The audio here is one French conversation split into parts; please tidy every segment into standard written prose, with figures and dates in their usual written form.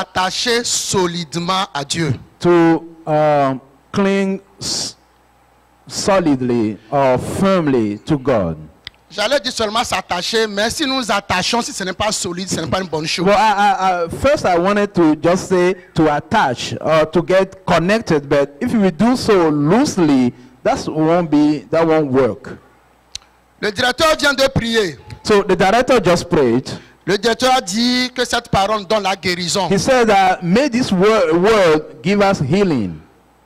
s'attacher solidement à Dieu. To cling solidly or firmly to God. J'allais dire seulement s'attacher, mais si nous nous attachons, si ce n'est pas solide, ce n'est pas une bonne chose. Well, first I wanted to just say to attach or to get connected, but if we do so loosely, that won't work. Le directeur vient de prier. So the director just prayed. Le directeur a dit que cette parole donne la guérison. He said that may this word give us healing.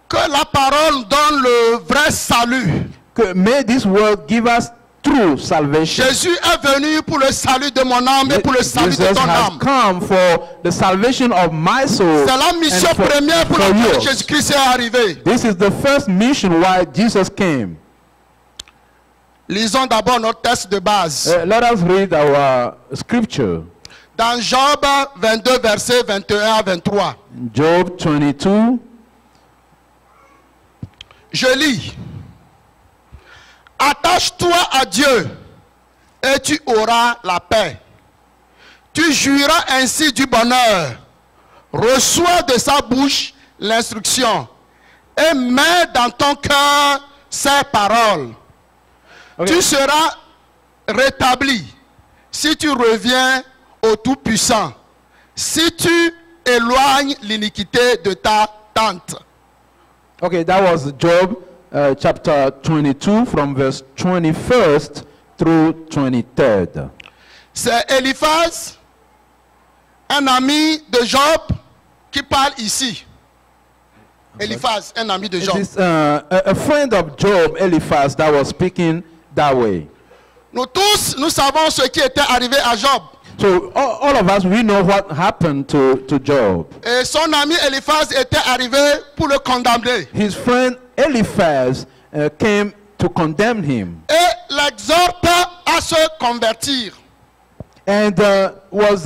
Que la parole donne le vrai salut. May this word give us true salvation. Jésus est venu pour le salut de mon âme et pour le salut de ton âme. Come for the salvation of my soul. C'est la mission première pour laquelle Jésus-Christ est arrivé. This is the first mission why Jesus came. Lisons d'abord notre texte de base. Let us read our scripture. Dans Job 22, versets 21 à 23. Job 22. Je lis. Attache-toi à Dieu et tu auras la paix. Tu jouiras ainsi du bonheur. Reçois de sa bouche l'instruction et mets dans ton cœur ses paroles. Okay. Tu seras rétabli si tu reviens au Tout-Puissant, si tu éloignes l'iniquité de ta tente. Okay, that was Job chapter 22 from verse 21st through 23rd. C'est Eliphaz, un ami de Job, qui parle ici. Eliphaz, un ami de Job. It is a friend of Job, Eliphaz, that was speaking that way. Nous tous, nous savons ce qui était arrivé à Job. So all of us, we know what happened to Job. Et son ami Eliphaz était arrivé pour le condamner. His friend Eliphaz came to condemn him. Et l'exhorte à se convertir. And was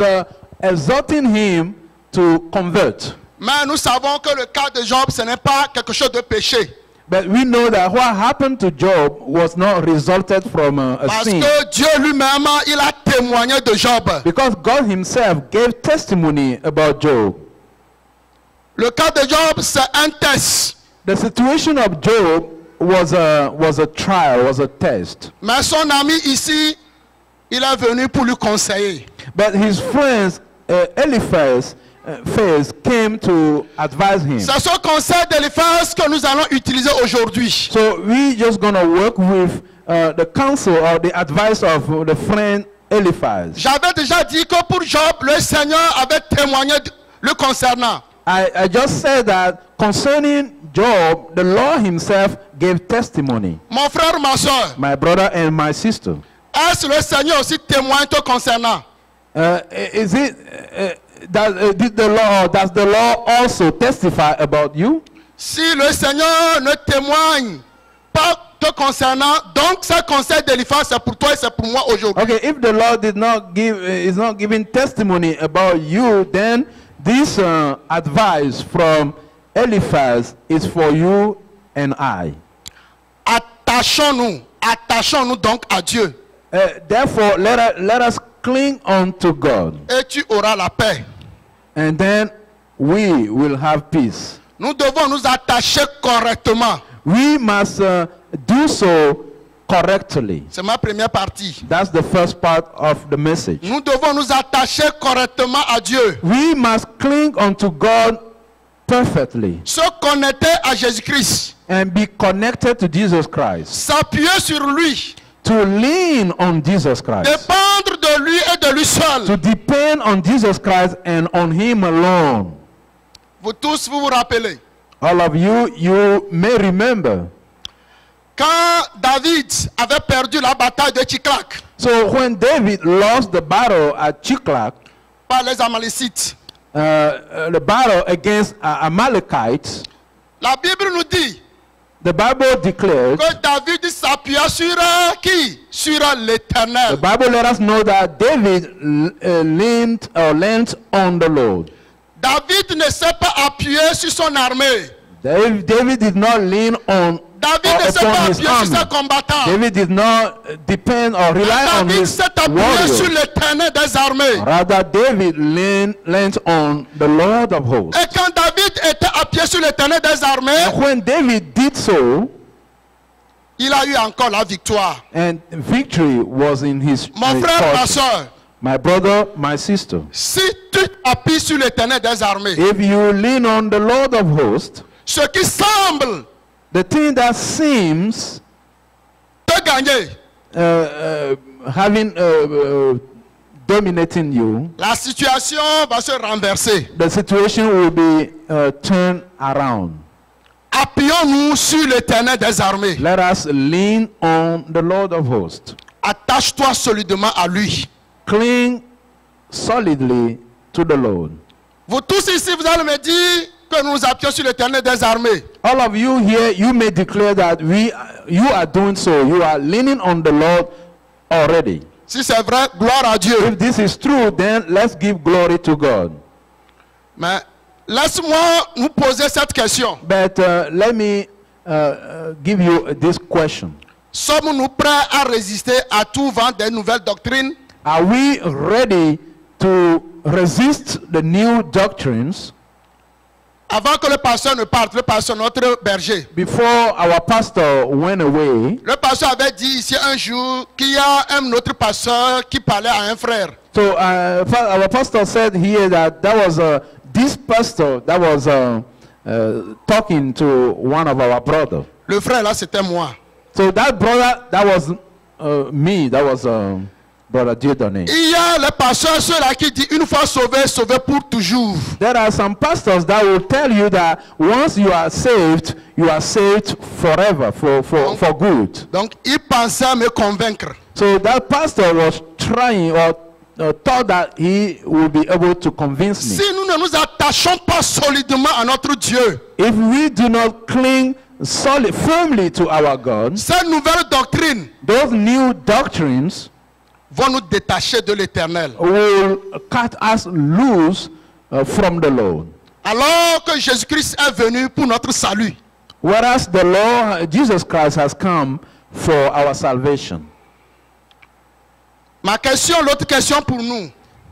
exhorting him to convert. Mais nous savons que le cas de Job, ce n'est pas quelque chose de péché. But we know that what happened to Job was not resulted from a sin. Parce que Dieu lui-même, il a témoigné de Job. Because God himself gave testimony about Job. Le cas de Job, c'est un test. The situation of Job was a trial, was a test. Mais son ami ici, il est venu pour lui conseiller. But his friends, Eliphaz, first came to advise him. C'est ce conseil d'Eliphaz que nous allons utiliser aujourd'hui. So we just gonna work with the counsel or the advice of the friend Eliphaz. J'avais déjà dit que pour Job, le Seigneur avait témoigné le concernant. I just said that concerning Job, the Lord himself gave testimony. Mon frère, ma soeur. My brother and my sister. Est-ce que le Seigneur aussi témoigne te concernant? Is it does the Lord also testify about you? Si le Seigneur ne témoigne pas te concernant, donc ce conseil d'Eliphaz c'est pour toi et c'est pour moi aujourd'hui. Okay, if the Lord is not giving testimony about you, then this advice from Eliphaz is for you and I. Attachons-nous donc à Dieu. Therefore, let us cling on to God. Et tu auras la paix. And then we will have peace. Nous devons nous attacher correctement. We must do so correctly. C'est ma première partie. That's the first part of the message. Nous devons nous attacher correctement à Dieu. We must cling unto God perfectly. Se connecter à Jésus-Christ. And be connected to Jesus Christ. S'appuyer sur lui. To lean on Jesus Christ. Dépendre de lui et de lui seul. To depend on Jesus Christ and on Him alone. Vous tous, vous vous rappelez. All of you, you may remember. Quand David avait perdu la bataille de Tchiklag. So when David lost the battle at Tchiklag. Par les Amalécites. The battle against Amalekites. La Bible nous dit. The Bible declares que David s'appuya sur qui? Sur l'Éternel. The Bible let us know that David leaned on the Lord. David ne s'est pas appuyé sur son armée. David did not lean on David or ne s'est pas upon his appuyé sur ses army. combattants. David did not depend or rely on David his s'est appuyé sur warriors. l'Éternel des armées. Rather, David leaned on the Lord of hosts. Et quand David était appuyé sur l'Éternel des armées, When David did so, il a eu encore la victoire. and victory was in his Mon frère, ma portion. soeur, My brother, my sister, si tu appuies sur l'Éternel des armées, if you lean on the Lord of hosts, ce qui semble the thing that seems te gagner, dominating you, la situation va se renverser. the situation will be turned around. Appuyons-nous sur l'Éternel des armées. Let us lean on the Lord of hosts. Attache-toi solidement à lui. Cling solidly to the Lord. Vous tous ici, vous allez me dire que nous nous appuyons sur l'Éternel des armées. All of you here, you may declare that you are doing so. You are leaning on the Lord already. Si c'est vrai, gloire à Dieu. If this is true, then let's give glory to God. Mais laisse-moi nous poser cette question. But let me give you this question. Sommes-nous prêts à résister à tout vent des nouvelles doctrines? Are we ready to resist the new doctrines? Avant que le pasteur ne parte, le pasteur, notre berger, Before our pastor went away, le pasteur avait dit ici un jour qu'il y a un autre pasteur qui parlait à un frère. so our pastor said here that there was this pastor that was talking to one of our brothers. Le frère là, c'était moi. So that brother, that was me, that was Brother Dieudonné. Il y a les pasteurs, ceux-là qui disent une fois sauvé, sauvé pour toujours. There are some pastors that will tell you that once you are saved forever, for good. Donc, il pensait me convaincre. So that pastor was trying or thought that he would be able to convince me. Si nous ne nous attachons pas solidement à notre Dieu, If we do not cling firmly to our God, ces nouvelles doctrines those new doctrines vont nous détacher de l'Éternel. will cut us loose from the Lord. Alors que Jésus-Christ est venu pour notre salut. Whereas the Lord Jesus Christ has come for our salvation. Ma question, l'autre question pour nous,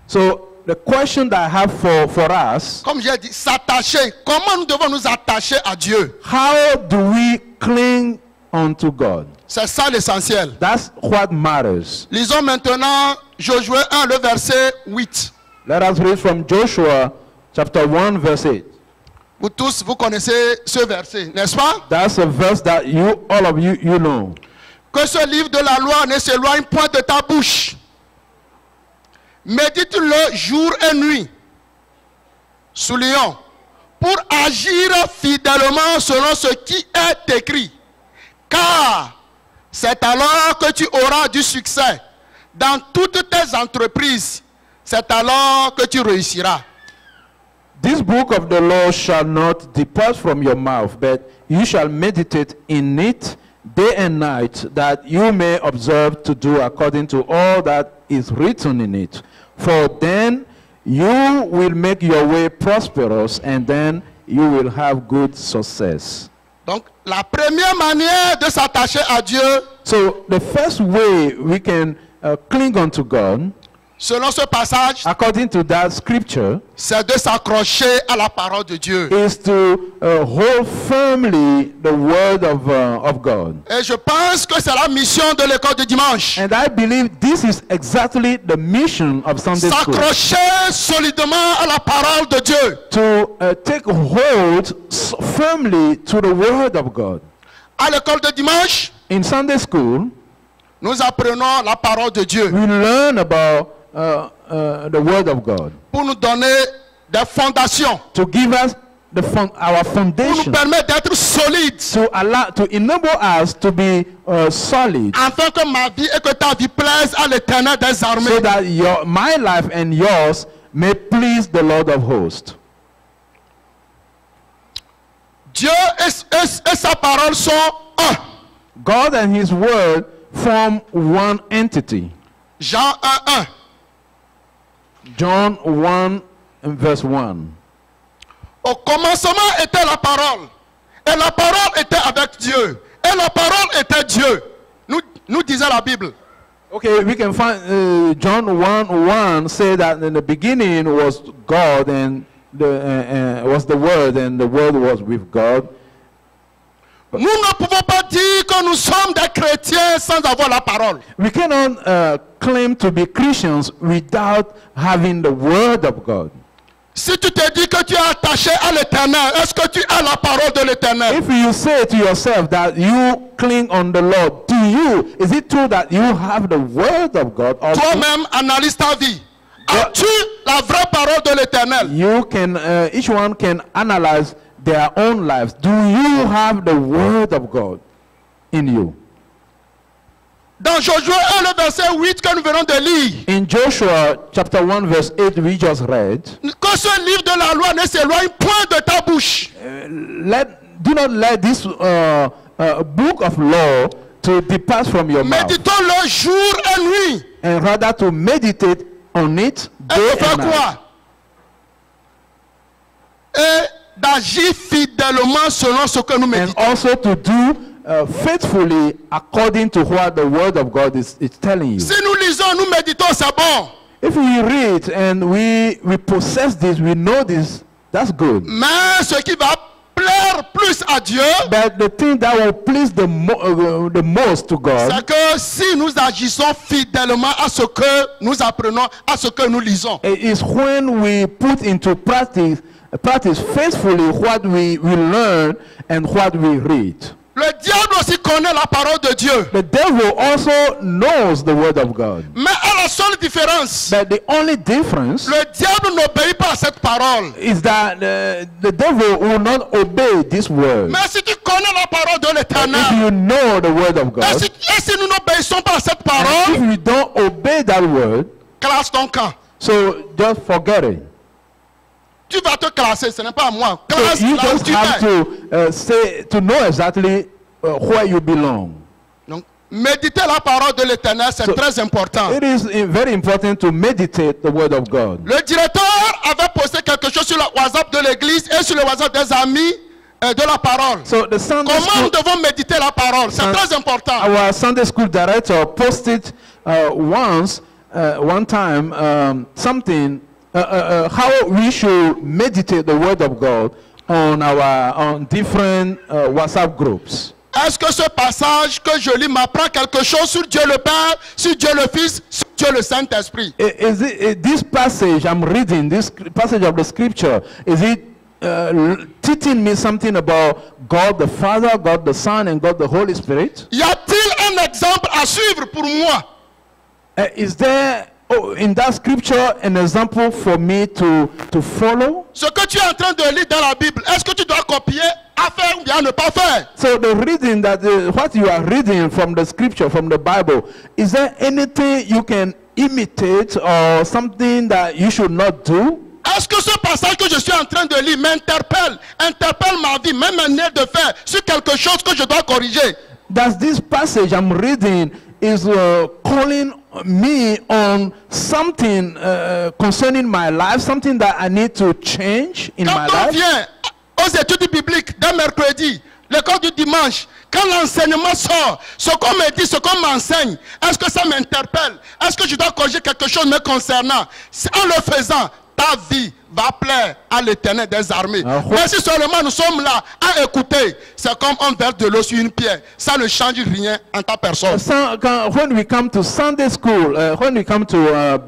So the question that I have for us, comme j'ai dit, s'attacher. Comment nous devons nous attacher à Dieu? how do we cling unto God? C'est ça l'essentiel. That's what matters. Lisons maintenant Josué 1, le verset 8. Let us read from Joshua chapter 1 verse 8. Vous tous, vous connaissez ce verset, n'est-ce pas? That's a verse that all of you know. Que ce livre de la loi ne s'éloigne point de ta bouche. Médite-le jour et nuit. Soulignons. Pour agir fidèlement selon ce qui est écrit. Car c'est alors que tu auras du succès dans toutes tes entreprises. C'est alors que tu réussiras. This book of the law shall not depart from your mouth, but you shall meditate in it day and night, that you may observe to do according to all that is written in it. For then you will make your way prosperous, and then you will have good success. Donc, la première manière de s'attacher à Dieu, So the first way we can cling unto God, selon ce passage, according to that scripture, c'est de s'accrocher à la parole de Dieu. is to hold firmly the word of God. Et je pense que c'est la mission de l'école de dimanche. And I believe this is exactly the mission of Sunday school. S'accrocher solidement à la parole de Dieu. To take hold firmly to the word of God. À l'école de dimanche, In Sunday school, nous apprenons la parole de Dieu we learn about the word of God pour nous donner des fondations, to give us our pour nous foundation, permettre d'être solides, to enable us to be solid, afin que ma vie et que ta vie plaisent à l'Éternel des armées. so that my life and yours may please the Lord of hosts. Dieu et sa parole sont un. God and his word form one entity. Jean 1:1. John 1 and verse 1. Au commencement était la parole, et la parole était avec Dieu, Et la parole était Dieu. Nous disait la Bible. Okay, we can find John 1:1 say that in the beginning was God and was the Word and the Word was with God. Nous ne pouvons pas dire que nous sommes des chrétiens sans avoir la parole. We cannot claim to be Christians without having the Word of God. Si tu te dis que tu es attaché à l'Éternel, est-ce que tu as la parole de l'Éternel? If you say to yourself that you cling on the Lord, is it true that you have the Word of God? Toi-même, analyse ta vie. As-tu la vraie parole de l'Éternel? You can, each one can analyze their own lives. Do you have the Word of God in you? Dans Josué 1, le verset 8 que nous venons de lire, In Joshua chapter 1 verse 8 we just read, que ce livre de la loi ne s'éloigne point de ta bouche. do not let this book of law to depart from your mouth, Méditons-le jour et nuit. and rather to meditate on it Et day de faire and night, quoi? Et d'agir fidèlement selon ce que nous and méditons. also to do faithfully according to what the Word of God is telling you. Si nous lisons, nous méditons, c'est bon. If we read and we possess this, we know this, that's good. Mais ce qui va plaire plus à Dieu, But the thing that will please the most to God c'est que si nous agissons fidèlement à ce que nous apprenons, à ce que nous lisons. is when we put into practice faithfully what we learn and what we read. Le diable aussi connaît la parole de Dieu. The devil also knows the Word of God. Mais à la seule différence, But the only difference le diable n'obéit pas à cette parole. is that the devil will not obey this word. Mais si tu connais la parole de If l'Éternel, you know the Word of et God, si nous n'obéissons pas à cette if parole, you don't obey that word, classe ton camp. so just forget it. Tu vas te classer, ce n'est pas à moi. So Classe you là où just tu have es. to know exactly where you belong. Donc, méditer la parole de l'Éternel, c'est So, très important. It is very important to meditate the Word of God. Le directeur avait posté quelque chose sur le WhatsApp de l'église et sur le WhatsApp des amis de la parole. So the Sunday Comment school, nous devons méditer la parole? C'est très important. our Sunday school director posted one time, something, how we should meditate the Word of God on different WhatsApp groups. Est-ce que ce passage que je lis m'apprend quelque chose sur Dieu le Père, sur Dieu le Fils, sur Dieu le Saint-Esprit? Is this passage I'm reading, this passage of the Scripture, is it teaching me something about God the Father, God the Son, and God the Holy Spirit? Y a-t-il un exemple à suivre pour moi? Is there in that Scripture an example for me to follow? Ce que tu es en train de lire dans la Bible, est-ce que tu dois copier, à faire ou bien ne pas faire? So the reading that what you are reading from the Scripture, from the Bible, is there anything you can imitate or something that you should not do? Est-ce que ce passage que je suis en train de lire interpelle ma vie, même manière de faire sur quelque chose que je dois corriger? Does this passage I'm reading is calling me on something concerning my life, something that I need to change in my Quand on life? vient aux études bibliques d'un mercredi, l'école du dimanche, quand l'enseignement sort, ce qu'on me dit, ce qu'on m'enseigne, est-ce que ça m'interpelle? Est-ce que je dois corriger quelque chose me concernant? En le faisant, ta vie va plaire à l'Éternel des armées. Mais si seulement nous sommes là à écouter, c'est comme un verre de l'eau sur une pierre. Ça ne change rien en ta personne. When we come to Sunday school, when we come to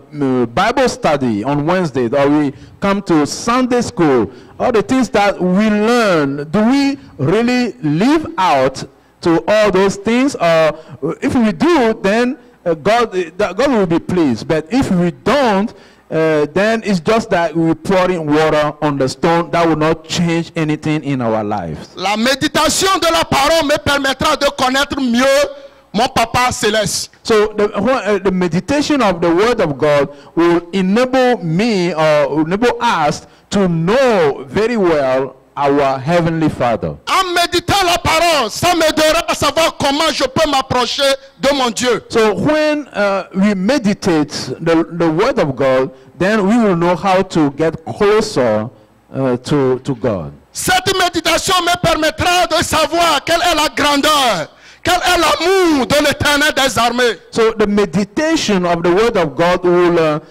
Bible study on Wednesday, or we come to Sunday school, all the things that we learn, do we really live out to all those things? Or if we do, then God will be pleased. But if we don't, then it's just that we're pouring water on the stone that will not change anything in our lives. La méditation de la parole me permettra de connaître mieux mon Papa céleste. So the meditation of the Word of God will enable me or enable us to know very well our Heavenly Father. En méditant la parole, ça m'aidera à savoir comment je peux m'approcher de mon Dieu. So when we meditate the Word of God, then we will know how to get closer to God. Cette méditation me permettra de savoir quelle est la grandeur, quel est l'amour de l'Éternel des armées. So the meditation of the Word of God will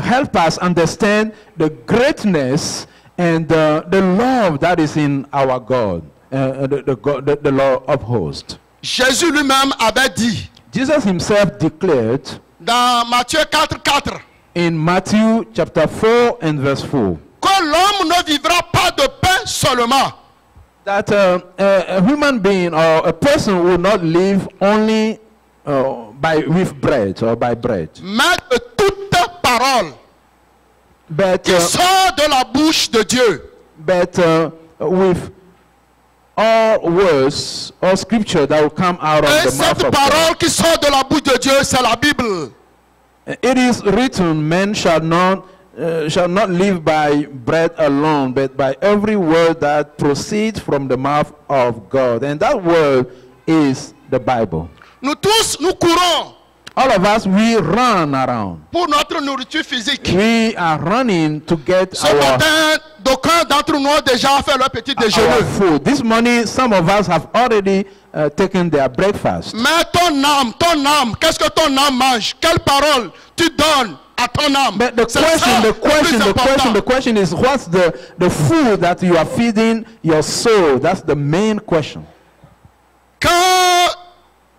help us understand the greatness and the love that is in our God, the Lord of hosts. Jésus lui-même avait dit Jesus himself declared dans Matthieu 4:4 in Matthew chapter 4 and verse 4 que l'homme ne vivra pas de pain seulement, that a human being or a person will not live only with bread or by bread, mais de toute parole but qui sort de la bouche de Dieu. with all words or scripture that will come out Et of the mouth cette of God. parole qui sort de la bouche de Dieu, c'est la Bible. It is written, man shall not live by bread alone, but by every word that proceeds from the mouth of God. And that word is the Bible. Nous tous, nous courons All of us, we run around. pour notre nourriture physique. We are running to get Ce our matin, d'aucuns d'entre nous ont déjà fait leur petit déjeuner. food. This morning, some of us have already taken their breakfast. Mais ton âme, qu'est-ce que ton âme mange? Quelle parole tu donnes à ton âme? But the C'est ça le plus important. question is, what's the food that you are feeding your soul? That's the main question. Quand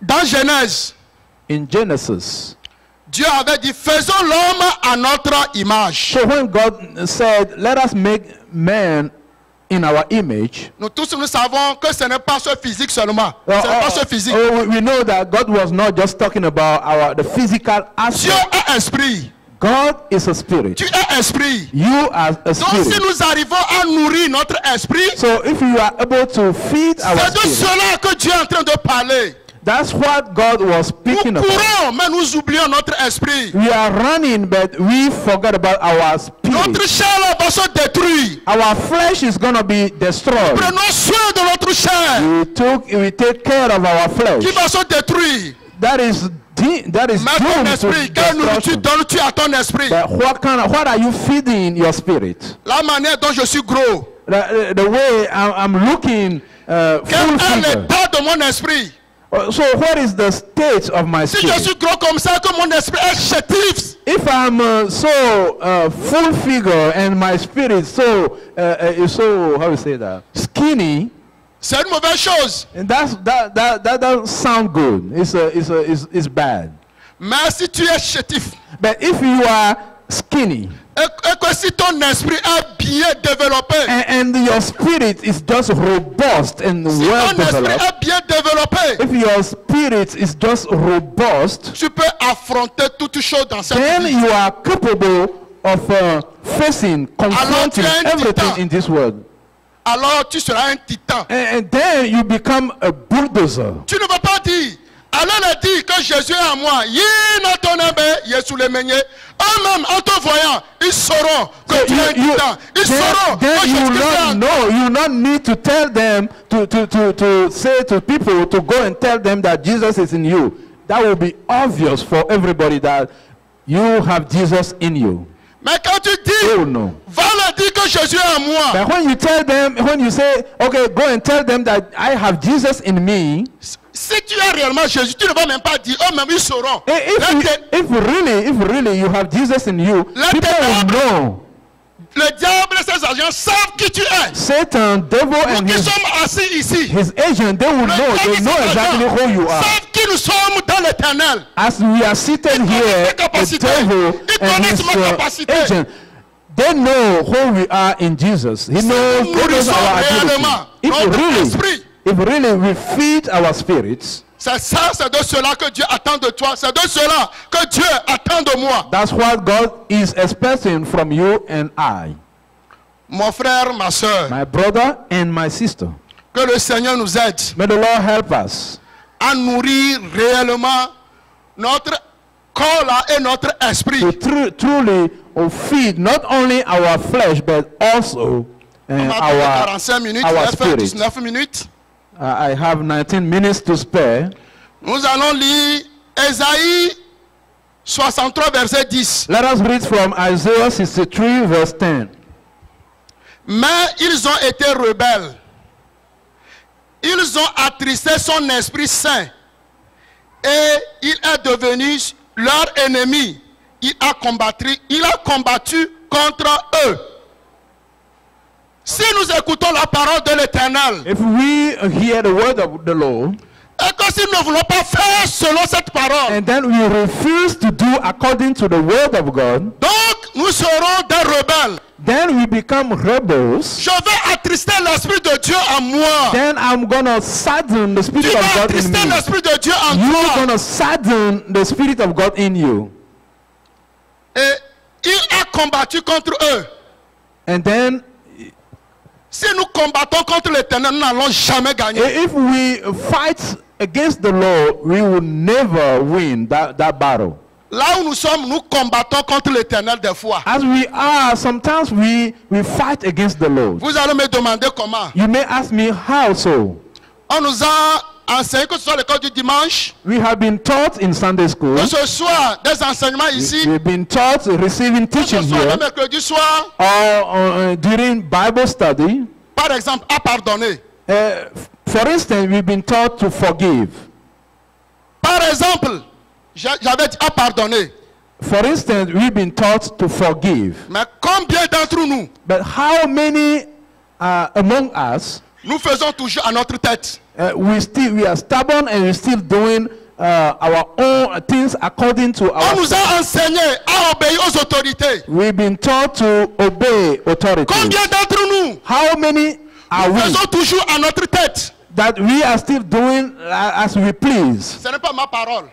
dans Genèse, In Genesis, Dieu avait dit, faisons l'homme à notre image. so when God said, let us make man in our image, Nous tous, nous savons que ce n'est pas ce physique seulement. Ce n'est pas ce physique. we know that God was not just talking about the physical Dieu aspect. est esprit. God is a spirit. Tu es esprit. You are a Donc si spirit. nous arrivons à nourrir notre esprit, So if you are able to feed our c'est de spirit, cela que Dieu est en train de parler. that's what God was Nous speaking about. courons, mais nous oublions notre esprit. We are running, but we forget about our Notre spirit. chair va se détruire. Our flesh is going to be destroyed. Prenons soin de notre chair We take care of our flesh. qui va se détruire. That is Mais ton doomed to esprit, quelle nourriture destruction. donnes-tu à ton esprit? But what are you feeding your spirit? La manière dont je suis gros. The way I'm looking Quel full est figure. l'état de mon esprit? So what is the state of my Si je spirit? suis gros comme ça, que mon esprit est chétif, If I'm full figure and my spirit is so how you say that, skinny, c'est une mauvaise chose. and that doesn't sound good. It's bad. Mais si tu es chétif, But if you are skinny et que si ton esprit est bien développé, and your spirit is just robust and si well ton esprit developed, est bien développé, if your spirit is just robust, tu peux affronter toutes choses dans cette then vie. you are capable of facing, confronting tu es un everything titan. in this world. Alors tu seras un titan. And then you become a bulldozer. Tu ne vas pas dire, allez leur dire que Jésus est à moi. Eux-mêmes, en te voyant, ils sauront que tu es un titan. Ils sauront que then you Jésus est not en know, you not need to tell them to say to people to go and tell them that Jesus is in you. That will be obvious for everybody that you have Jesus in you. Mais quand tu They will dis, know. va leur dire que Jésus est en moi, But when you tell them, when you say, okay, go and tell them that I have Jesus in me, si tu es réellement Jésus, tu ne vas même pas dire, eux-mêmes ils sauront. if really you have Jesus in you, Let people them will know. Le diable et ses agents savent qui tu es. Satan, devil, Nous and qui his sommes assis ici, agent, they will le know. diable et They ses know exactly agents who you are. savent qui nous sommes dans l'éternel. As we are seated here, the capacité. devil Ils and connaissent his ma capacité. agent, they know who we are in Jesus. He knows, nous he knows nourrissons our ability. réellement notre esprit. If really we feed our spirits, C'est ça, c'est de cela que Dieu attend de toi. C'est de cela que Dieu attend de moi. that's what God is expecting from you and I, Mon frère, ma soeur, my brother and my sister. que le Seigneur nous aide May the Lord help us à nourrir réellement notre corps là et notre esprit. to truly feed not only our flesh but also On va donner our 45 minutes, our on va faire spirit. 19 minutes. I have 19 minutes to spare. Nous allons lire Ésaïe 63, verset 10. Let us read from Isaiah 63, verse 10. Mais ils ont été rebelles. Ils ont attristé son Esprit Saint. Et il est devenu leur ennemi. Il a combattu contre eux. Si nous écoutons la parole de l'Éternel, If we hear the word of the Lord, et que si nous ne voulons pas faire selon cette parole, and then we refuse to do according to the word of God, donc nous serons des rebelles. then we become rebels. Je vais attrister l'Esprit de Dieu en moi. Then I'm gonna sadden the Tu Spirit vas of God in attrister me. l'Esprit de Dieu en You're toi. gonna sadden the Spirit of God in you. Et il a combattu contre eux. And then Si nous combattons contre l'Éternel, nous n'allons jamais gagner. if we fight against the Lord, we will never win that battle. Là où nous sommes, nous combattons contre l'Éternel des fois. As we are, sometimes we fight against the Lord. Vous allez me demander comment. You may ask me how so. On nous a enseigné, que ce soit l'école du dimanche, We have been taught in Sunday school. que ce soit des enseignements ici, We've been taught receiving que ce teaching soit le here, mercredi soir, or during Bible study. par exemple, à pardonner. For instance, we've been taught to forgive. Par exemple, j'avais dit à pardonner. For instance, we've been taught to forgive. Mais combien d'entre nous, But how many among us nous faisons toujours à notre tête? we are stubborn and we're still doing our own things according to On our. nous a enseigné à obéir aux autorités. We've been taught to obey authority. Combien d'entre nous, How many are nous we faisons toujours à notre tête? that we are still doing as we please? Ce n'est pas ma parole,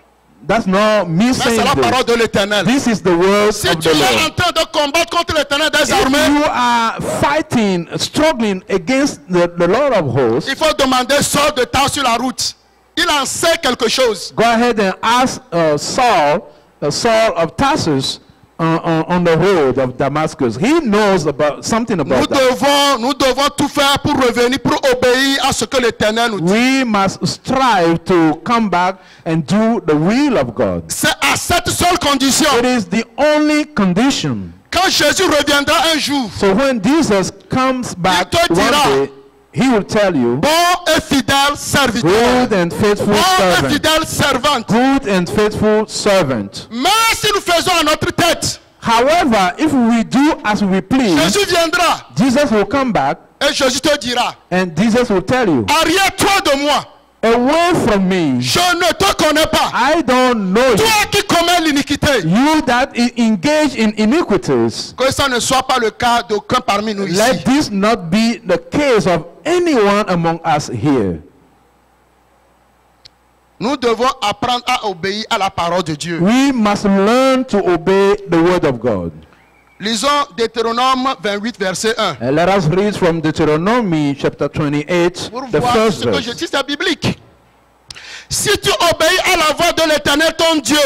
That's not me mais c'est saying la parole this. de l'Éternel. This is the word Si of tu the es en Lord. train de combattre contre l'Éternel des If armées, you are fighting, struggling against the Lord of hosts, il faut demander Saul de Tarse sur la route. Il en sait quelque chose. go ahead and ask Saul of Tarsus on the road of Damascus. He knows about something Nous about that. devons tout faire pour revenir, pour obéir à ce que l'Éternel nous dit. We must strive to come back and do the will of God. C'est à cette seule condition. It is the only condition. Quand Jésus reviendra un jour, So when Jesus comes back Il te one dira, day, he will tell you, bon et fidèle serviteur, good and faithful bon et servant, fidèle servante. good and faithful servant. Mais si nous faisons à notre tête, However, if we do as we please, Jésus viendra Jesus will come back et Jésus te dira, and Jesus will tell you, arrière-toi de moi, away from me, je ne te connais pas. I don't know you. Toi qui commets l'iniquité. You that engage in iniquities. Que ça ne soit pas le cas d'aucun parmi nous ici. Let this not be the case of anyone among us here. Nous devons apprendre à obéir à la parole de Dieu. We must learn to obey the word of God. Lisons Deutéronome 28, verset 1. And let us read from Deuteronomy chapter 28, Pour the voir first ce que je verse. dis, c'est biblique. Si tu obéis à la voix de l'Éternel ton Dieu,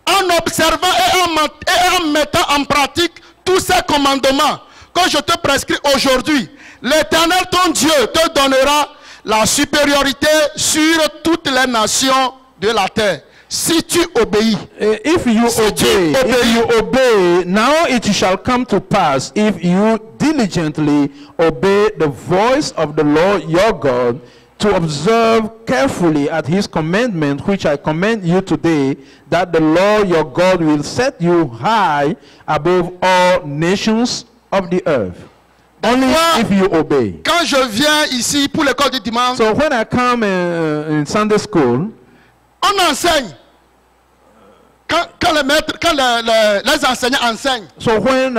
en observant et en mettant en pratique tous ces commandements que je te prescris aujourd'hui, l'Éternel ton Dieu te donnera la supériorité sur toutes les nations de la terre. Si tu obéis. If you obey, now it shall come to pass, if you diligently obey the voice of the Lord your God, to observe carefully at his commandment, which I command you today, that the Lord your God will set you high above all nations of the earth. Only if you obey. Quand je viens ici pour l'école du dimanche, So when I come in Sunday school, on enseigne. Quand les enseignants enseignent, so when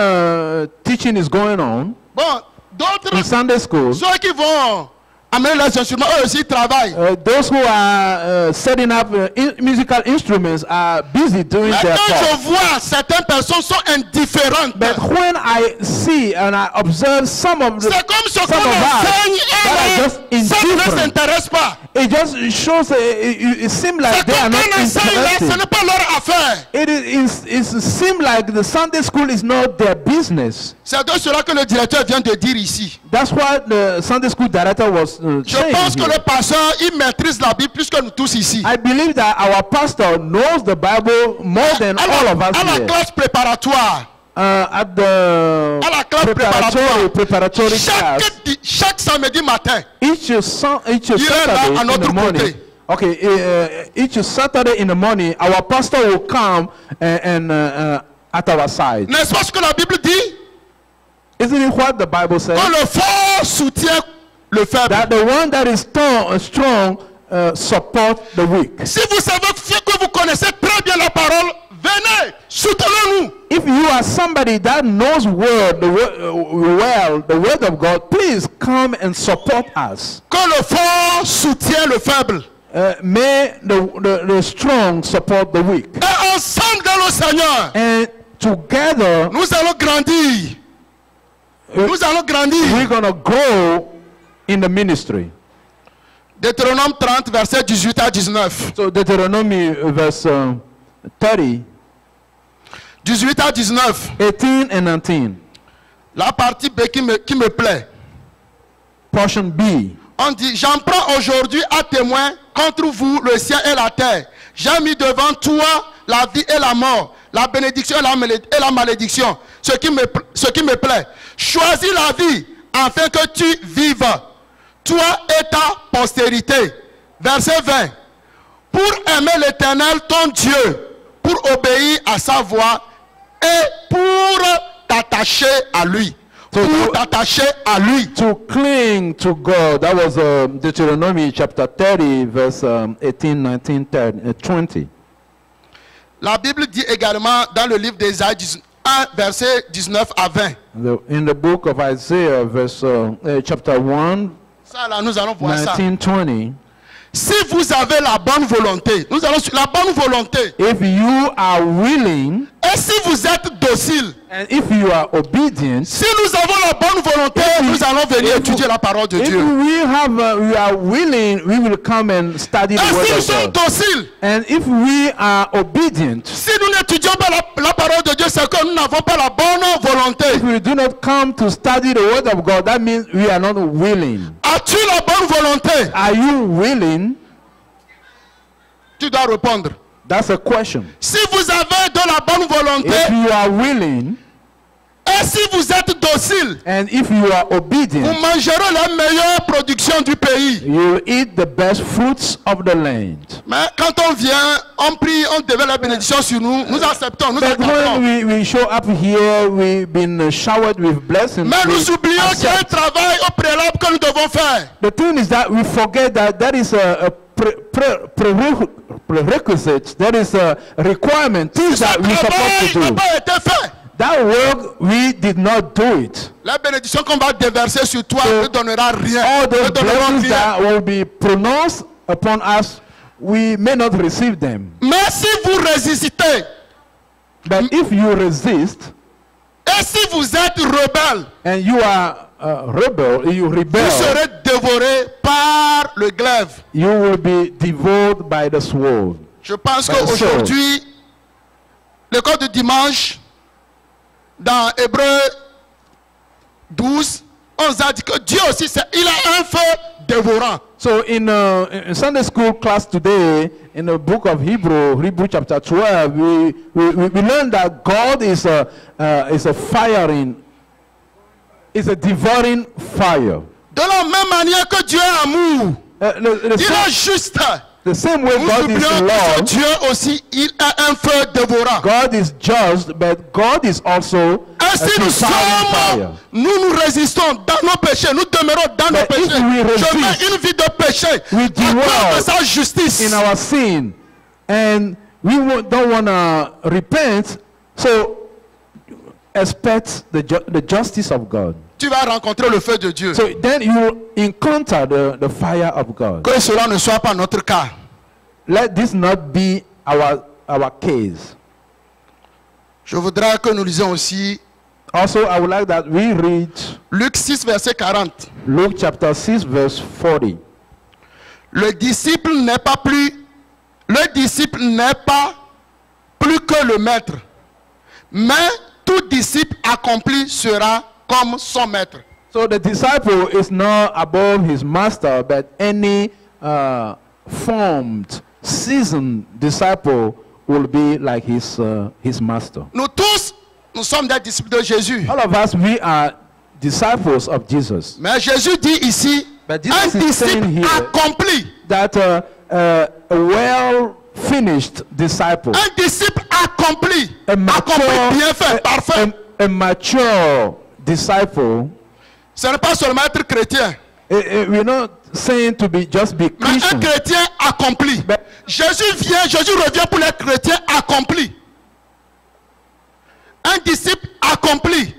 teaching is going on bon, d'autres, in Sunday school, ceux qui vont amener les instruments, eux aussi travaillent. those who are setting up musical instruments are busy doing Mais their quand je part. vois certaines personnes sont indifférentes, But when I see and I observe some of c'est comme ce qu'on some of us enseigne that are just et ça ne les indifferent, intéresse pas. it just shows it seems C'est like they are comme not qu'on enseigne là, ce interested. n'est pas leur affaire. It seems like the Sunday school is not their business. C'est de cela que le directeur vient de dire ici. That's what the Sunday school director was Je saying pense que here. le pasteur, il maîtrise la Bible plus que nous tous ici. I believe that our pastor knows the Bible more than all of us À la here. classe préparatoire, at the À la classe préparatoire. preparatory class, Chaque samedi matin, each là Saturday à in notre the morning. côté. Okay, each Saturday in the morning, our pastor will come and at our side. n'est-ce pas ce que la Bible dit? Isn't it what the Bible says? Que le fort soutient le faible. That the one that is strong support the weak. Si vous savez que vous connaissez très bien la parole, venez, soutenez-nous. If you are somebody that knows well the word of God, please come and support us. Que le fort soutient le faible. May the strong support the weak. Et ensemble dans le Seigneur, And together, nous allons grandir. Nous allons grandir. we're going to grow in the ministry. Deutéronome 30, verset 18 à 19. So Deuteronomy verse 30, 18 à 19. 18 and 19. La partie B qui me plaît. Portion B. On dit, j'en prends aujourd'hui à témoin contre vous le ciel et la terre. J'ai mis devant toi la vie et la mort, la bénédiction et la malédiction. Ce qui me plaît. Choisis la vie afin que tu vives, toi et ta postérité. Verset 20. Pour aimer l'Éternel ton Dieu, pour obéir à sa voix et pour t'attacher à lui. Pour t'attacher à lui. To cling to God. That was Deuteronomy chapter 30, verse 18, 19, 20. La Bible dit également dans le livre d'Ésaïe 1, verset 19 à 20. In the book of Isaiah, verse chapter 1, Ça là, nous allons voir ça. 19, 20. Si vous avez la bonne volonté, nous allons sur la bonne volonté. If you are willing Et si vous êtes docile, and if you are obedient, si nous avons la bonne volonté, nous allons venir étudier la parole de if Dieu. we are willing, we will come and study the Et si nous word sommes of God. dociles, And if we are obedient, si nous n'étudions pas la parole de Dieu, c'est que nous n'avons pas la bonne volonté. if we do not come to study the word of God, that means we are not willing. As-tu la bonne volonté? Are you willing? Tu dois répondre. That's a question. Si vous avez de la bonne volonté, If you are willing et si vous êtes docile, and if you are vous obedient, mangerez la meilleure production du pays. you will eat the best fruits of the land. Mais quand on vient, on prie, on déverse la bénédiction sur nous, nous acceptons, nous But acceptons. when we show up here, we've been showered with blessings. Mais we nous oublions qu'il y a un accept. travail au préalable que nous devons faire. The thing is that we forget that that is a prerequisite, that is a requirement, things Ce that we're supposed travail to n'a do. pas été fait. That work, we did not do it. La bénédiction qu'on va déverser sur toi ne donnera rien. All Ne those donnera blessings rien. that will be pronounced upon us, we may not receive them. Mais si vous résistez, But if you resist et si vous êtes rebelle, and you are you vous rebel, serez dévoré par le glaive. you will be devoured by the sword. Je pense By the sword. qu'aujourd'hui, l'école du dimanche, dans Hébreu 12, on nous a dit que Dieu aussi, il a un feu dévorant. So in Sunday school class today, in the book of Hebrew chapter 12, we learn that God is a firing, is a devouring fire. De la même manière que Dieu est amour, The il est juste. same way Nous God is oublions que love, Dieu aussi, il a un feu dévorant. God is just, but God is also a Et si nous devouring fire. sommes, nous résistons dans nos péchés, nous demeurons dans nos But if péchés. we resist, Je mets une vie de péché we à cause dwell de sa justice. in our sin, and we don't want to repent, so expect the justice of God. Tu vas rencontrer le feu de Dieu. So then you encounter the fire of God. Que cela ne soit pas notre cas. Let this not be our case. Je voudrais que nous lisions aussi Also, I would like that we read Luc 6, verset 40. Luke chapter 6, verse 40. Le disciple n'est pas plus que le maître, mais tout disciple accompli sera comme son maître. So the disciple is not above his master, but any formed, seasoned disciple will be like his master. Nous tous, nous sommes des disciples de Jésus. All of us, we are disciples of Jesus. Mais Jésus dit ici, But un Jesus is saying disciple here accompli. that a well-finished disciple, Un disciple accompli. a Accompli, bien fait, parfait. a mature disciple. Ce n'est pas seulement être chrétien, We're not saying to be just be mais un Christian. chrétien accompli. Mais- Jésus revient pour les chrétiens accomplis. Un disciple accompli.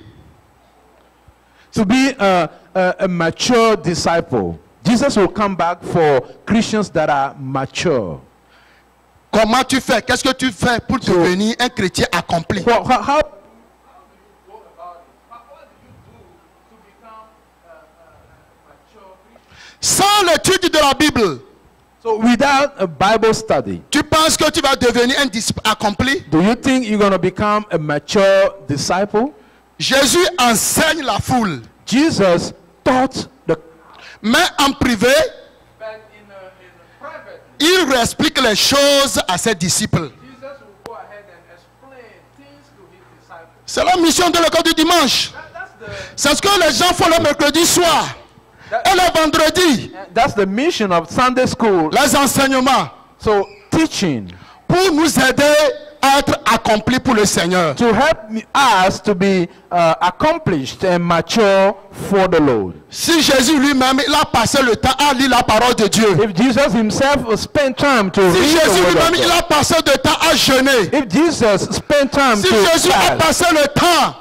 To be a mature disciple. Jesus will come back for Christians that are mature. Comment tu fais? Qu'est-ce que tu fais pour devenir un chrétien accompli? How Sans l'étude de la Bible, So without a Bible study, tu penses que tu vas devenir un disciple accompli? do you think you're going to become a mature disciple? Jésus enseigne la foule, Jesus taught the mais en privé, il explique les choses à ses disciples. C'est la mission de l'école du dimanche. C'est ce que les gens font le mercredi soir et le vendredi. That's the mission of Sunday school. Les enseignements So teaching pour nous aider à être accomplis pour le Seigneur. to help us to be accomplished and mature for the Lord. Si Jésus lui-même il a passé le temps à lire la parole de Dieu, If Jesus himself spent time to si read Jésus the word lui-même of il God, a passé le temps à jeûner, if Jesus spent time si to Jésus a fast, passé le temps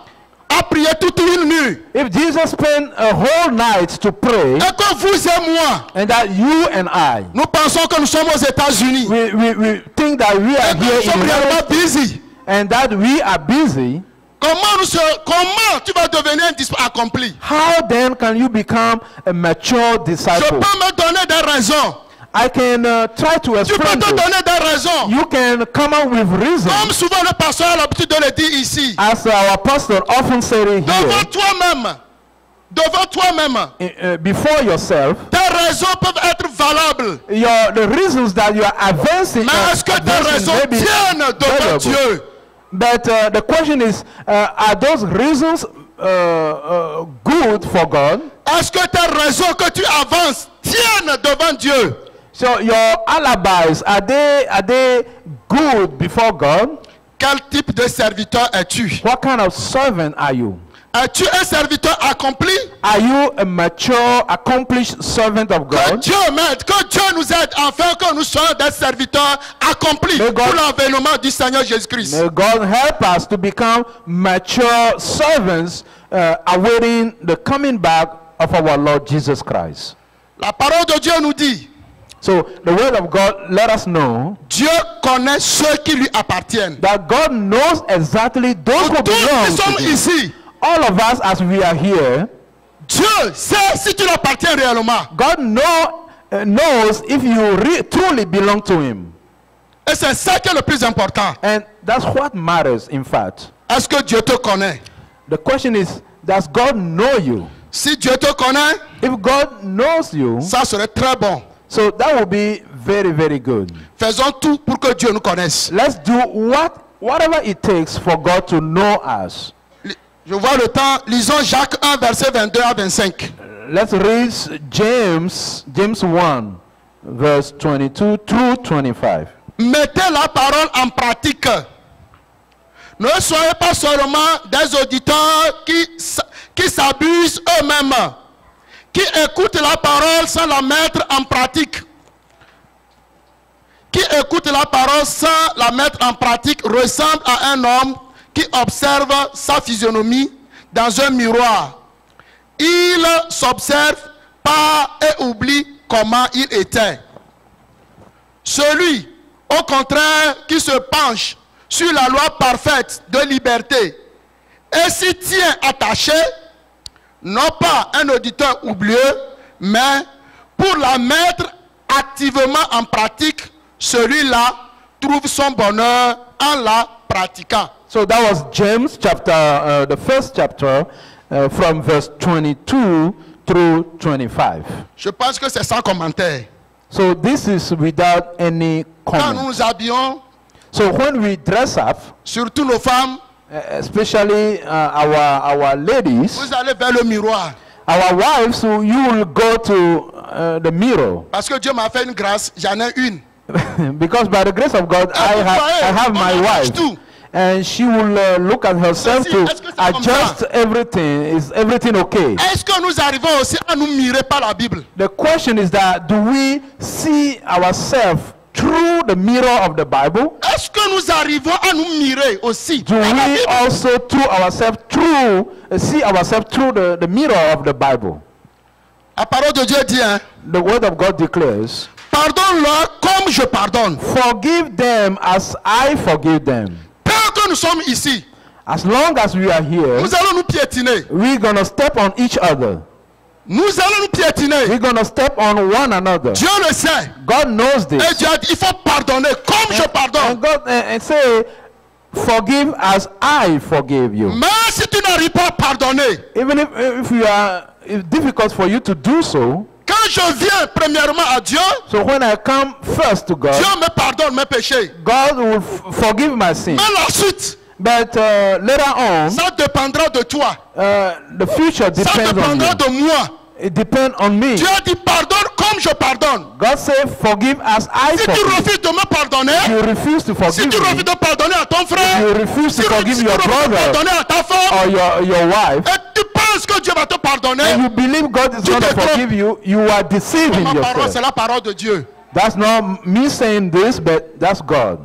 à prier toute une nuit, if Jesus spent a whole night to pray, et que vous et moi, and that you and I, nous pensons que nous sommes aux États-Unis, we think that we are et que here nous sommes in réellement heaven, busy, and that we are busy, comment tu vas devenir un disciple accompli? how then can you become a mature Je disciple? peux me donner des raisons. I can try to Tu peux explain te this. donner des raisons. You can come up with Comme reasons, souvent le pasteur a l'habitude de le dire ici. as our pastor often said it Devant here, toi-même, before yourself. tes raisons peuvent être valables. The reasons that you are advancing, Mais est-ce que tes raisons may be tiennent devant valuable. Dieu? But the question is, are those reasons good for God? Est-ce que tes raisons que tu avances tiennent devant Dieu? So your alibis, are they good before God? Quel type de serviteur es-tu? What kind of servant are you? Es-tu un serviteur accompli? Are you a mature, accomplished servant of Que God? Dieu m'aide, que Dieu nous aide afin que nous soyons des serviteurs accomplis May God- pour l'avènement du Seigneur Jésus-Christ. May God help us to become mature servants, awaiting the coming back of our Lord Jesus Christ. La parole de Dieu nous dit, So the word of God let us know Dieu connaît ceux qui lui appartiennent. that God knows exactly those who Tous belong qui to sommes Him. ici, All of us, as we are here, Dieu sait si tu l'appartiens réellement. God knows if you truly belong to Him. Et c'est ça qui est le plus important. And that's what matters, in fact. Est-ce que Dieu te connaît? The question is, does God know you? Si Dieu te connaît, If God knows you, ça serait très bon. so that will be very, very good. Faisons tout pour que Dieu nous connaisse. Let's do whatever it takes for God to know us. Je vois le temps. Lisons Jacques 1, verset 22 à 25. Let's read James 1, verse 22 through 25. Mettez la parole en pratique. Ne soyez pas seulement des auditeurs qui s'abusent eux-mêmes, qui écoutent la parole sans la mettre en pratique. Qui écoute la parole sans la mettre en pratique ressemble à un homme qui observe sa physionomie dans un miroir. Il s'observe pas et oublie comment il était. Celui, au contraire, qui se penche sur la loi parfaite de liberté et s'y tient attaché, non pas un auditeur oublieux, mais pour la mettre activement en pratique, celui-là trouve son bonheur en la pratiquant. So that was James chapter, the first chapter, from verse 22 through 25. Je pense que c'est sans commentaire. So this is without any Quand nous comment. nous habillons, So when we dress up, surtout nos femmes, especially our ladies, vous allez vers le miroir. our wives, so you will go to the mirror. Parce que Dieu m'a fait une grâce, j'en ai une. Because by the grace of God, I have my wife. And she will look at herself to adjust everything. Is everything okay? Est-ce que nous arrivons aussi à nous mirer par la Bible? The question is that, do we see ourselves through the mirror of the Bible? Est-ce que nous arrivons à nous mirer aussi Do par la we Bible? also see ourselves through the mirror of the Bible? La parole de Dieu dit, hein, The word of God declares, pardonne-leur comme je pardonne. forgive them as I forgive them. Tant que nous sommes ici, As long as we are here, nous allons nous piétiner. we're going to step on each other. Nous allons nous piétiner. We're going to step on one another. Dieu le sait. God knows this. Et Dieu a dit, il faut pardonner comme je pardonne. And God and say, forgive as I forgive you. Mais si tu n'arrives pas à pardonner, Even if it's difficult for you to do so, quand je viens premièrement à Dieu, so when I come first to God, Dieu me pardonne mes péchés. God will forgive my sin. Mais la suite, But later on, ça dépendra de toi. the future Ça depends on dépendra you. de moi. It depends on me. Dieu a dit pardonne comme je pardonne. God said, forgive as I Si tu forgive. refuses de me pardonner, You refuse to si forgive tu refuses me, de pardonner à ton frère, you refuse si to tu forgive refuses your de brother pardonner à ta femme, or your wife, et tu penses que Dieu va te pardonner, and you believe God is Tu going to te trompes. forgive you, you are deceiving ma parole, c'est yourself. la parole de Dieu. That's not me saying this, but that's God.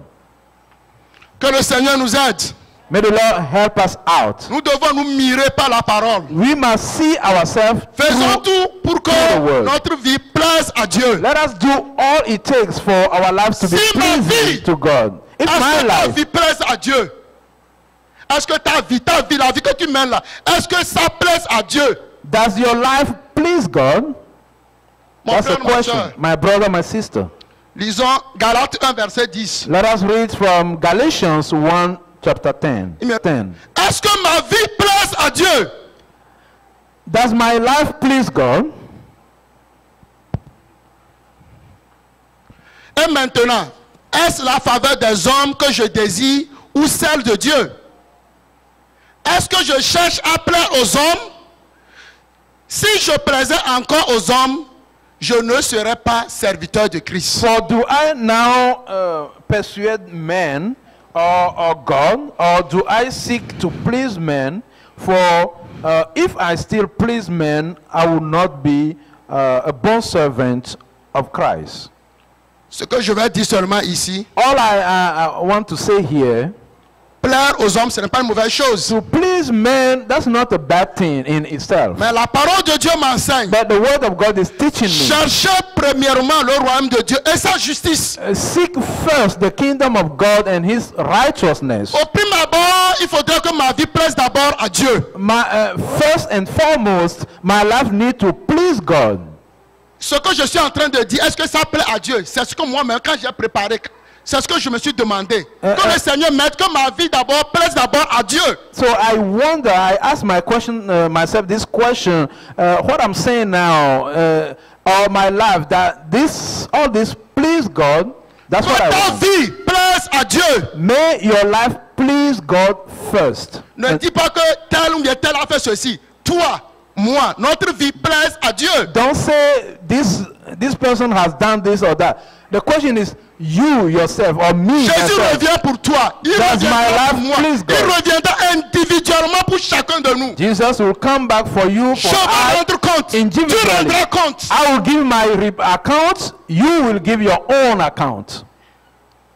Que le Seigneur nous aide. May the Lord help us out. Nous devons nous mirer par la parole. We must see ourselves Faisons through. tout pour que the word. notre vie plaise à Dieu. Let us do all it takes for our lives to be Si ma vie- pleasing to God. If Est-ce my que ta life, vie plaise à Dieu? Est-ce que ta vie, la vie que tu mènes là, est-ce que ça plaise à Dieu? does your life please God? Mon That's a frère, ma question. soeur. My brother, my sister. Lisons Galates 1, verset 10. Let us read from Galatians 1, chapter 10. Il me- 10. Est-ce que ma vie plaise à Dieu? Does my life please God? Et maintenant, est-ce la faveur des hommes que je désire ou celle de Dieu? Est-ce que je cherche à plaire aux hommes? Si je plaisais encore aux hommes, je ne serais pas serviteur de Christ. For do I now persuade men or God, or do I seek to please men? For if I still please men, I will not be a bond servant of Christ. Ce que je vais dire seulement ici, All I want to say here, plaire aux hommes, ce n'est pas une mauvaise chose. to please men, that's not a bad thing in itself. Mais la parole de Dieu m'enseigne. But the word of God is teaching me. Cherchez premièrement le royaume de Dieu et sa justice. Seek first the kingdom of God and his righteousness. Au prime abord, il faudrait que ma vie plaise d'abord à Dieu. First and foremost, my life need to please God. Ce que je suis en train de dire, est-ce que ça plaît à Dieu? C'est ce que moi-même, quand j'ai préparé, c'est ce que je me suis demandé. Que le Seigneur mette que ma vie d'abord plaise d'abord à Dieu. So I wonder, I ask myself this question, what I'm saying now, all my life, that all this please God, that's what Que I ta want. vie plaise à Dieu. May your life please God first. Ne dis pas que tel ou bien tel a fait ceci. Toi, moi, notre vie plaise à Dieu. Don't say this person has done this or that. The question is you yourself or me Jésus myself. revient pour toi. Il Does my reviendra life pour moi. please God? Il reviendra individuellement pour chacun de nous. Jesus will come back for you, for Je vais I, rendre compte. Tu individually. rendras compte. I will give my account, you will give your own account.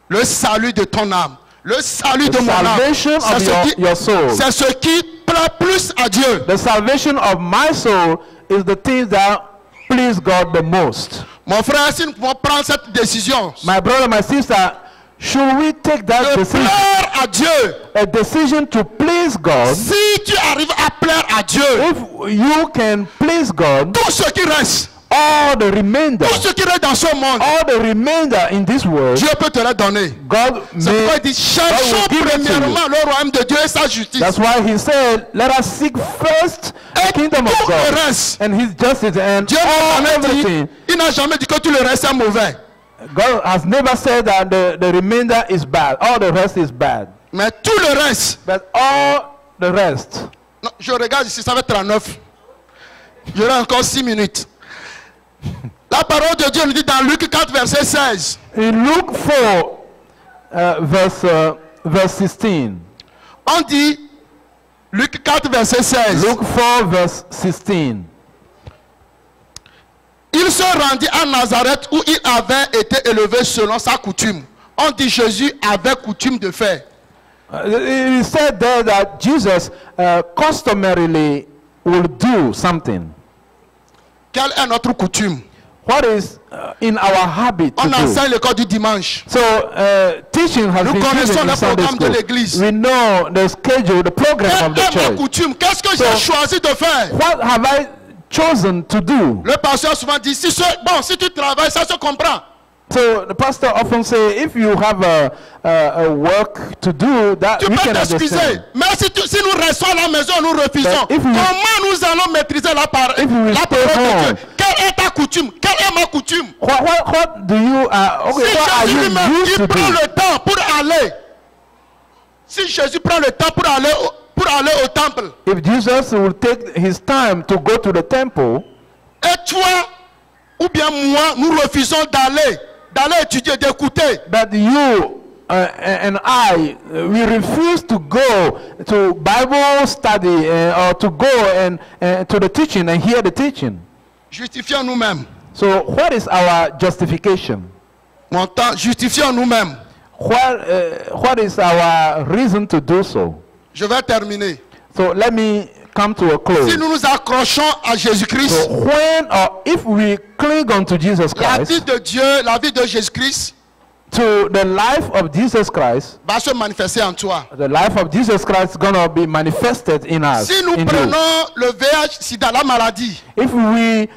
Le salut de ton âme. Le salut The de mon âme. salvation C'est of ce qui- your soul. c'est ce qui plaît plus à Dieu. The salvation of my soul is the thing that please God the most. Mon frère, si nous pouvons prendre cette décision My brother, my sister, should we take that de decision, plaire à Dieu, a decision to please God? si tu arrives à plaire à Dieu, If you can please God, tout ce qui reste, all the remainder, tout ce qui reste dans ce monde, all the remainder in this world, Dieu peut te le donner. God C'est pourquoi may. il dit, cherchons give it to you. premièrement le royaume de Dieu et sa justice. That's why He said, "Let us seek first the Et kingdom of tout le God reste, and His justice, and Dieu n'a jamais everything." dit, il n'a jamais dit que tout le reste est mauvais. God has never said that the remainder is bad. All the rest is bad. Mais tout le reste, But all the rest, non, je regarde ici, ça fait 39. J'aurai encore 6 minutes. La parole de Dieu nous dit dans Luc 4, verset 16. in Luke 4, verse 16. On dit, Luc 4, verset 16. Luke 4, verse 16. Il se rendit à Nazareth où il avait été élevé selon sa coutume. On dit Jésus avait coutume de faire. It is said there that Jesus customarily will do something. Quelle est notre coutume? What is in our habit to On do? enseigne le code du dimanche. So teaching has Nous been connaissons given le in Sunday programme de school. l'église. We know the schedule, the program of the Quelle est ma church. coutume? Qu'est-ce que So- j'ai choisi de faire? What have I chosen to do? Le pasteur souvent dit, si tu travailles, ça se comprend. So the pastor often say, if you have a work to do, that Tu we peux can t'excuser. understand. Mais si nous restons à la maison, nous refusons. But if we- Comment nous allons maîtriser la If we parole stay de home. Dieu? Quelle est ta coutume? Quelle est ma coutume? What do you okay? Si What are Jésus you lui-même, used to il prend do? le temps pour aller. Si Jésus prend le temps pour aller au temple. If Jesus will take his time to go to the temple, Et toi, ou bien moi, nous refusons d'aller étudier, d'écouter. that you and I, we refuse to go to Bible study or to go and to the teaching and hear the teaching. Justifions nous-mêmes. So what is our justification? Mon temps, justifions nous-mêmes. What is our reason to do so? Je vais terminer. So let me come to a close. Si nous nous accrochons à Jésus-Christ, So when or if we cling on to Jesus la vie Christ, de Dieu, la vie de Jésus-Christ to the life of Jesus Christ, va se manifester en toi. the life of Jesus Christ is going to be manifested in us. Si nous in you. prenons le VIH, sida, la maladie, If we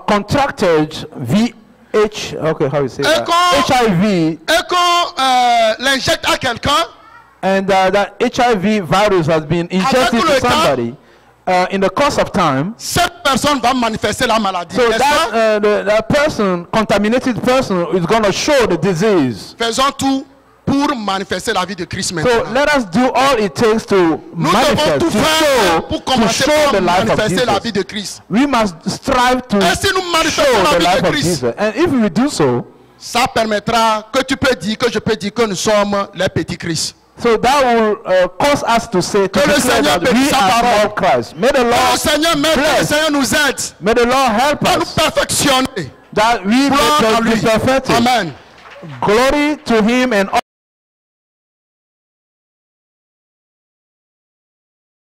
contracted okay, how you say that? HIV, et qu'on l'injecte à quelqu'un, and that HIV virus has been injected Avec to le temps, somebody in the course of time, cette personne va manifester la maladie. so N'est-ce pas? that person, contaminated person, is going to show the disease. Faisons tout pour manifester la vie de Christ So maintenant. let us do all it takes to Nous devons manifest, tout faire pour to commencer show par the life of manifester la vie Jesus. de Christ. We must strive to Et si nous show manifestons la the vie life de of Christ, Jesus. And if we do so, ça permettra que tu peux dire, que je peux dire que nous sommes les petits Christ. so that will cause us to say, to Que le declare Seigneur that we bénisse sa are parole. all Christ. May the Que le Lord Seigneur m'aide, que le bless. Seigneur nous aide May the Lord help à nous us perfectionner. that we Gloire à may lui. be perfected. Amen. Glory to Him and